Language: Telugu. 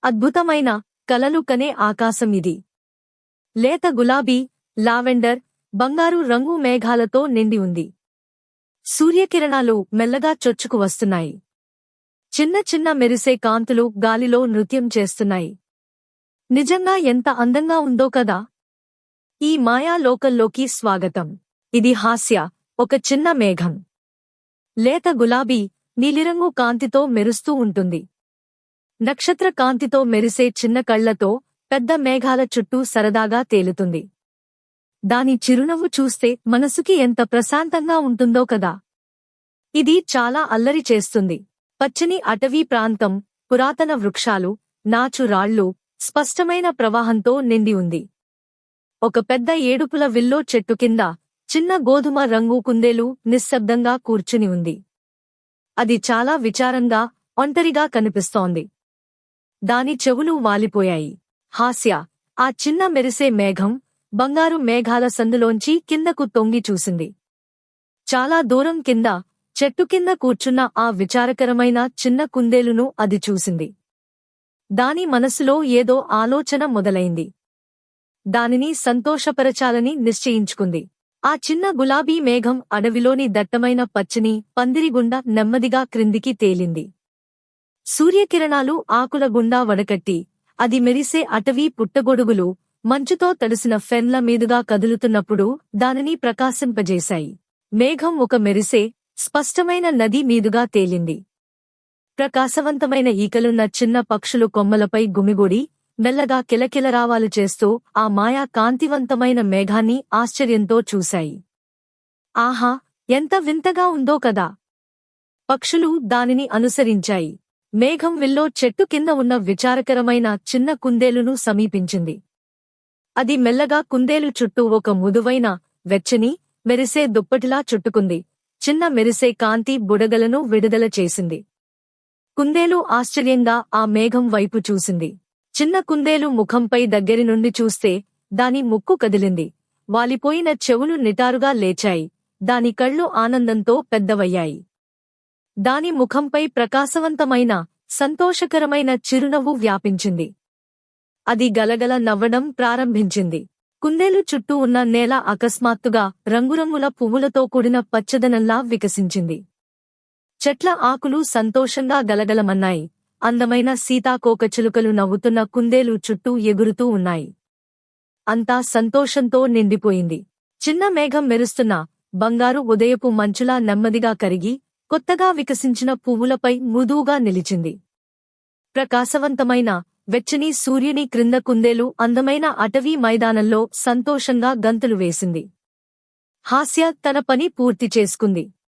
అద్భుతమైన కలలు కనే ఆకాశం ఇది. లేత గులాబీ, లావెండర్, బంగారు రంగు మేఘాలతో నిండి ఉంది. సూర్యకిరణాలు మెల్లగా చొచ్చుకు వస్తున్నాయి. చిన్న చిన్న మెరిసే కాంతులు గాలిలో నృత్యం చేస్తున్నాయి. నిజంగా ఎంత అందంగా ఉందో కదా. ఈ మాయా లోకంలోకి స్వాగతం. ఇది హాస్య, ఒక చిన్న మేఘం. లేత గులాబీ, నీలిరంగు కాంతితో మెరుస్తూ ఉంటుంది. నక్షత్ర కాంతితో మెరిసే చిన్న కళ్లతో పెద్ద మేఘాల చుట్టూ సరదాగా తేలుతుంది. దాని చిరునవ్వు చూస్తే మనసుకి ఎంత ప్రశాంతంగా ఉంటుందో కదా. ఇది చాలా అల్లరి చేస్తుంది. పచ్చని అటవీ ప్రాంతం, పురాతన వృక్షాలు, నాచు రాళ్లు, స్పష్టమైన ప్రవాహంతో నిండి ఉంది. ఒక పెద్ద ఏడుపుల విల్లో చెట్టు కింద చిన్న గోధుమ రంగు కుందేలు నిశ్శబ్దంగా కూర్చుని ఉంది. అది చాలా విచారంగా, ఒంటరిగా కనిపిస్తోంది. దాని చెవులు వాలిపోయాయి. హాస్య, ఆ చిన్న మెరిసే మేఘం, బంగారు మేఘాల సందులోంచి కిందకు తొంగి చూసింది. చాలా దూరం కింద, చెట్టు కింద కూర్చున్న ఆ విచారకరమైన చిన్న కుందేలును అది చూసింది. దాని మనసులో ఏదో ఆలోచన మొదలైంది. దానిని సంతోషపరచాలని నిశ్చయించుకుంది. ఆ చిన్న గులాబీ మేఘం అడవిలోని దట్టమైన పచ్చని పందిరిగుండా నెమ్మదిగా క్రిందికి తేలింది. సూర్యకిరణాలు ఆకుల గుండా వడకట్టి, అది మెరిసే అటవీ పుట్టగొడుగులు, మంచుతో తడిసిన ఫెన్ల మీదుగా కదులుతున్నప్పుడు దానిని ప్రకాశింపజేశాయి. మేఘం ఒక మెరిసే, స్పష్టమైన నది మీదుగా తేలింది. ప్రకాశవంతమైన ఈకలున్న చిన్న పక్షులు కొమ్మలపై గుమిగూడి, మెల్లగా కిలకిలరావాలు చేస్తూ ఆ మాయా కాంతివంతమైన మేఘాన్ని ఆశ్చర్యంతో చూశాయి. ఆహా, ఎంత వింతగా ఉందో కదా. పక్షులు దానిని అనుసరించాయి. మేఘం విల్లో చెట్టు కింద ఉన్న విచారకరమైన చిన్న కుందేలును సమీపించింది. అది మెల్లగా కుందేలు చుట్టూ ఒక మృదువైన, వెచ్చని, మెరిసే దుప్పటిలా చుట్టుకుంది. చిన్న మెరిసే కాంతి బుడగలను విడుదల చేసింది. కుందేలు ఆశ్చర్యంగా ఆ మేఘం వైపు చూసింది. చిన్న కుందేలు ముఖంపై దగ్గరి నుండి చూస్తే దాని ముక్కు కదిలింది. వాలిపోయిన చెవులు నిటారుగా లేచాయి. దాని కళ్ళు ఆనందంతో పెద్దవయ్యాయి. దాని ముఖంపై ప్రకాశవంతమైన, సంతోషకరమైన చిరునవ్వు వ్యాపించింది. అది గలగల నవ్వడం ప్రారంభించింది. కుందేలు చుట్టూ ఉన్న నేల అకస్మాత్తుగా రంగురంగుల పువ్వులతో కూడిన పచ్చదనంలా వికసించింది. చెట్ల ఆకులు సంతోషంగా గలగలమన్నాయి. అందమైన సీతాకోకచిలుకలు నవ్వుతున్న కుందేలు చుట్టూ ఎగురుతూ ఉన్నాయి. అంతా సంతోషంతో నిండిపోయింది. చిన్న మేఘం మెరుస్తున్న బంగారు ఉదయపు మంచులా నెమ్మదిగా కరిగి, కొత్తగా వికసించిన పువ్వులపై మృదువుగా నిలిచింది. ప్రకాశవంతమైన, వెచ్చని సూర్యుని క్రింద కుందేలు అందమైన అటవీ మైదానంలో సంతోషంగా గంతులు వేసింది. హాస్య తన పని పూర్తి చేసుకుంది.